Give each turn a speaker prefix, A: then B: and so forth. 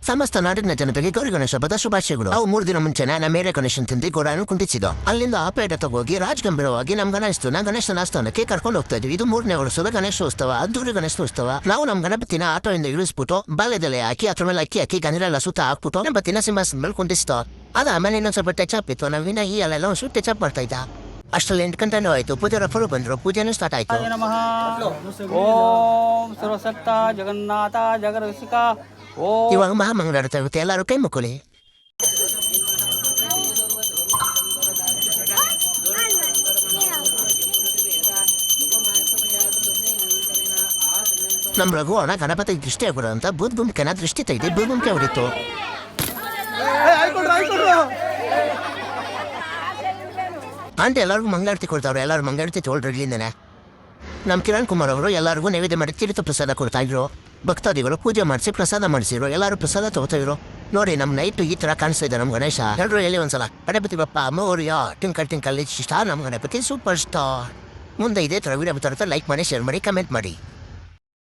A: ಸಮಸ್ತ ನಾಡಿನ ಜನತೆಗೆ ಗೌರಿ ಗಣೇಶ ಹಬ್ಬದ ಶುಭಾಶಯಗಳು. ನಾವು 3 ದಿನ ಮುಂಚೆ ನಮ್ಮ ಮೇರೆ ಗಣೇಶನ್ ತಿಂದು ಗೋಡಾನು ಕುಂಟಿಸಿದ್ದು. ಅಲ್ಲಿಂದ ಆ ಪೇಟೆ ತಗೋಗಿ ರಾಜಗಂಭೀರವಾಗಿ ನಮ್ ಗಣೇಶನ ಗಣೇಶನ ಆಸ್ಥಾನಕ್ಕೆ ಕರ್ಕೊಂಡು ಹೋಗ್ತಾ ಇದ್ವಿ. ಇದು 3ನೇ ವರ್ಷದ ಗಣೇಶೋತ್ಸವ, ಅದ್ದೂರಿ ಗಣೇಶೋತ್ಸವ. ನಾವು ನಮ್ ಗಣಪತಿನ ಆಟೋಯಿಂದ ಇಳಿಸ್ಬಿಟ್ಟು ಬಾಳೆದೆಲೆ ಹಾಕಿ ಅದ್ರ ಮೇಲೆ ಅಕ್ಕಿ ಗಣಿರೆಲ್ಲ ಸುತ್ತ ಹಾಕ್ಬಿಟ್ಟು ಗಣಪತಿನ ಸಿಂಹಾಸನ ಮೇಲೆ ಕುಂಟಿಸ್ತು. ಅದಾದ್ಮೇಲೆ ಇನ್ನೊಂದ್ ಸ್ವಲ್ಪ ಟಚಪ್ ಇತ್ತು. ನಾವಿನ ಈ ಅಲ್ಲೆಲ್ಲ ಒಂದು ಸ್ವಲ್ಪ ಟಚಪ್ ಮಾಡ್ತಾ ಇದ್ದ. ಅಷ್ಟರಲ್ಲಿ 8 ಗಂಟೆನೂ ಆಯ್ತು. ಪೂಜಾರಪ್ಪರು ಬಂದ್ರು, ಪೂಜೆನೂ ಸ್ಟಾರ್ಟ್ ಆಯ್ತು.
B: ನಮಃ ಓಂ ಸರ್ವಸಕ್ತ ಜಗನ್ನಾಥ ಜಗರಸಿಕ ಓಂ.
A: ಇವಾಗ ಮಹಾಮಂಗಳ ಇರುತ್ತೆ, ಎಲ್ಲರೂ ಕೈ ಮುಕ್ಕುಳಿ. ನಮ್ ರಘು ಅಣ್ಣ ಗಣಪತಿ ದೃಷ್ಟಿ ಆಗ್ಬಿಡ ಅಂತ ಬೂದ್ಗುಂಬಿಕೆನ ದೃಷ್ಟಿ ತೆಗೆದು ಬೂದ್ಗುಂಬಿಕೆ ಹೊಡಿತು. ಆಂಟಿ ಎಲ್ಲರಿಗೂ ಮಂಗಳಾರತಿ ಕೊಡ್ತಾವ್ರು. ಎಲ್ಲರೂ ಮಂಗಳಾರತಿ ತೊಗೊಳ್ರಿಲಿಂದನೆ. ನಮ್ಮ ಕಿರಣ್ ಕುಮಾರ್ ಅವರು ಎಲ್ಲರಿಗೂ ನೈವೇದ್ಯ ಮಾಡಿ ತೀರ್ಥ ಪ್ರಸಾದ ಕೊಡ್ತಾ ಇದ್ರು. ಭಕ್ತಾದಿಗಳು ಪೂಜೆ ಮಾಡಿಸಿ ಪ್ರಸಾದ ಮಾಡಿಸಿದ್ರು. ಎಲ್ಲರೂ ಪ್ರಸಾದ ತಗೋತಾ ಇದ್ರು. ನೋಡಿ ನಮ್ಮ ನೈಟ್ ಈ ತರ ಕಾಣಿಸ್ತಾ ಇದೆ ನಮ್ಮ ಗಣೇಶ. ಎಲ್ಲರೂ ಹೇಳಿ ಒಂದ್ಸಲ ಗಣಪತಿ ಬಪ್ಪ ಮೋರ್ಯ ಟಿಂಕಲ್ ಇಷ್ಟ. ನಮ್ಮ ಗಣಪತಿ ಸೂಪರ್ ಸ್ಟಾರ್. ಮುಂದೆ ಇದೇ ತರ ವಿಡಿಯೋ ಬರ್ತಾ ಲೈಕ್ ಮಾಡಿ, ಶೇರ್ ಮಾಡಿ, ಕಮೆಂಟ್ ಮಾಡಿ.